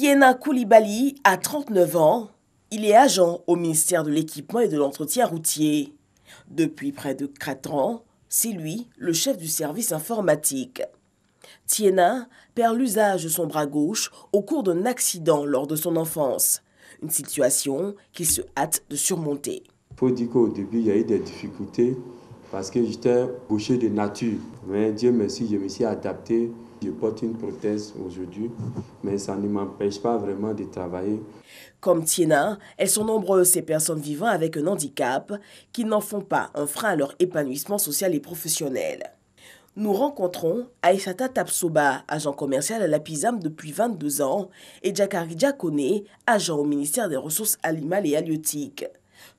Tiena Koulibaly a 39 ans. Il est agent au ministère de l'Équipement et de l'Entretien routier. Depuis près de 4 ans, c'est lui le chef du service informatique. Tiena perd l'usage de son bras gauche au cours d'un accident lors de son enfance. Une situation qu'il se hâte de surmonter. Il faut dire qu'au début, il y a eu des difficultés parce que j'étais bouché de nature. Mais Dieu merci, je me suis adapté. Je porte une prothèse aujourd'hui, mais ça ne m'empêche pas vraiment de travailler. Comme Tiena, elles sont nombreuses ces personnes vivant avec un handicap qui n'en font pas un frein à leur épanouissement social et professionnel. Nous rencontrons Aïssata Tapsoba, agent commercial à la PISAM depuis 22 ans, et Jakari Diakone, agent au ministère des Ressources animales et halieutiques.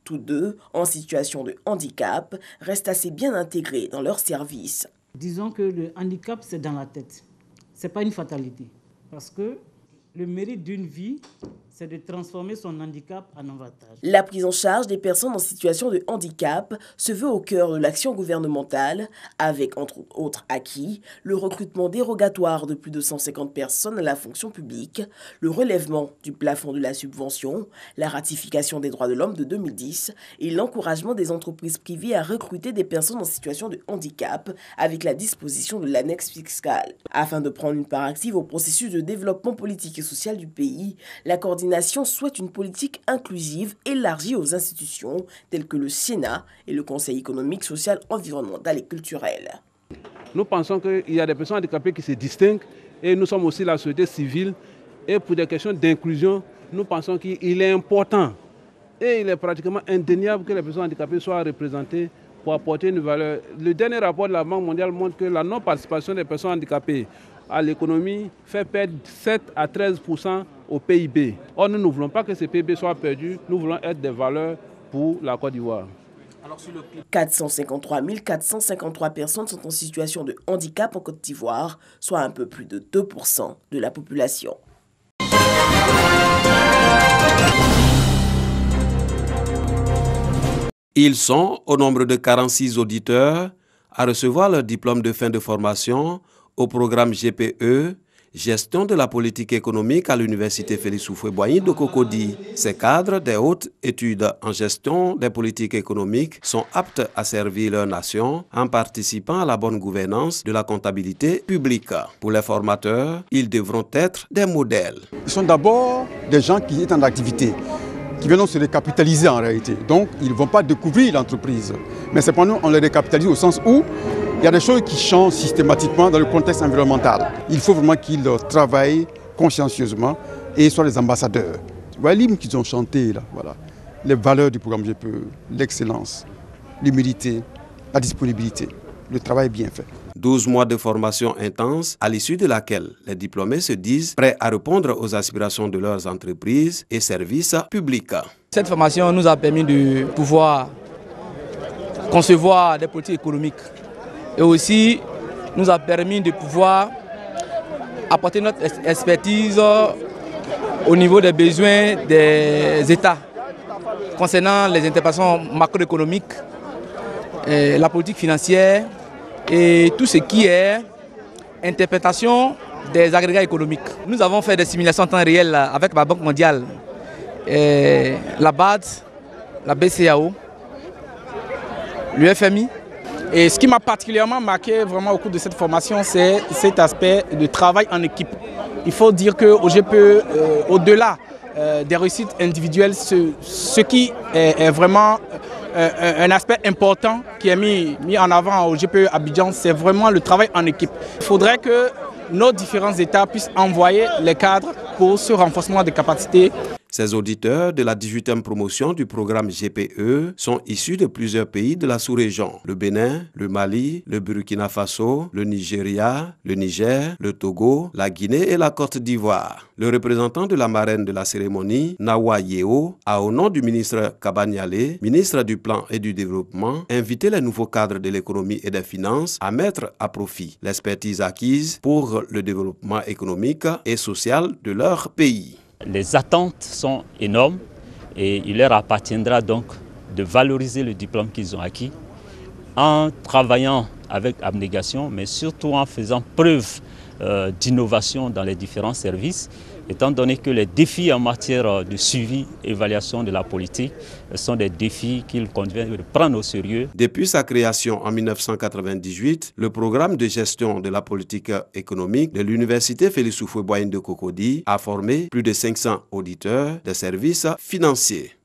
Tous deux, en situation de handicap, restent assez bien intégrés dans leur service. Disons que le handicap, c'est dans la tête. Ce n'est pas une fatalité. Parce que le mérite d'une vie, c'est de transformer son handicap en avantage. La prise en charge des personnes en situation de handicap se veut au cœur de l'action gouvernementale, avec entre autres acquis le recrutement dérogatoire de plus de 150 personnes à la fonction publique, le relèvement du plafond de la subvention, la ratification des droits de l'homme de 2010 et l'encouragement des entreprises privées à recruter des personnes en situation de handicap avec la disposition de l'annexe fiscale. Afin de prendre une part active au processus de développement politique et social du pays, la coordination souhaite une politique inclusive élargie aux institutions telles que le Sénat et le Conseil économique, social, environnemental et culturel. Nous pensons qu'il y a des personnes handicapées qui se distinguent et nous sommes aussi la société civile. Et pour des questions d'inclusion, nous pensons qu'il est important et il est pratiquement indéniable que les personnes handicapées soient représentées pour apporter une valeur. Le dernier rapport de la Banque mondiale montre que la non-participation des personnes handicapées à l'économie fait perdre 7 à 13% au PIB. Or, nous ne voulons pas que ce PIB soit perdu, nous voulons être des valeurs pour la Côte d'Ivoire. 453 453 personnes sont en situation de handicap en Côte d'Ivoire, soit un peu plus de 2% de la population. Ils sont au nombre de 46 auditeurs à recevoir leur diplôme de fin de formation au programme GPE, Gestion de la politique économique à l'Université Félix Houphouët-Boigny de Cocody. Ces cadres des hautes études en gestion des politiques économiques sont aptes à servir leur nation en participant à la bonne gouvernance de la comptabilité publique. Pour les formateurs, ils devront être des modèles. Ils sont d'abord des gens qui sont en activité, qui viennent se recapitaliser en réalité. Donc, ils ne vont pas découvrir l'entreprise. Mais cependant, on les récapitalise au sens où il y a des choses qui changent systématiquement dans le contexte environnemental. Il faut vraiment qu'ils travaillent consciencieusement et soient les ambassadeurs. Vous voyez l'hymne qu'ils ont chanté, là, voilà. Les valeurs du programme GPE, l'excellence, l'humilité, la disponibilité, le travail bien fait. 12 mois de formation intense, à l'issue de laquelle les diplômés se disent prêts à répondre aux aspirations de leurs entreprises et services publics. Cette formation nous a permis de pouvoir concevoir des politiques économiques et aussi nous a permis de pouvoir apporter notre expertise au niveau des besoins des États concernant les interventions macroéconomiques, la politique financière et tout ce qui est interprétation des agrégats économiques. Nous avons fait des simulations en temps réel avec la Banque mondiale, la BAD, la BCAO, le FMI. Et ce qui m'a particulièrement marqué vraiment au cours de cette formation, c'est cet aspect de travail en équipe. Il faut dire qu'au GPE, au-delà des réussites individuelles, ce qui est vraiment un aspect important qui est mis en avant au GPE Abidjan, c'est vraiment le travail en équipe. Il faudrait que nos différents États puissent envoyer les cadres pour ce renforcement des capacités. Ces auditeurs de la 18e promotion du programme GPE sont issus de plusieurs pays de la sous-région. Le Bénin, le Mali, le Burkina Faso, le Nigeria, le Niger, le Togo, la Guinée et la Côte d'Ivoire. Le représentant de la marraine de la cérémonie, Nawa Yeo, a au nom du ministre Kabaniale, ministre du Plan et du Développement, invité les nouveaux cadres de l'économie et des finances à mettre à profit l'expertise acquise pour le développement économique et social de leur pays. Les attentes sont énormes et il leur appartiendra donc de valoriser le diplôme qu'ils ont acquis en travaillant avec abnégation, mais surtout en faisant preuve d'innovation dans les différents services étant donné que les défis en matière de suivi et évaluation de la politique sont des défis qu'il convient de prendre au sérieux. Depuis sa création en 1998, le programme de gestion de la politique économique de l'Université Félix Houphouët-Boigny de Cocody a formé plus de 500 auditeurs des services financiers.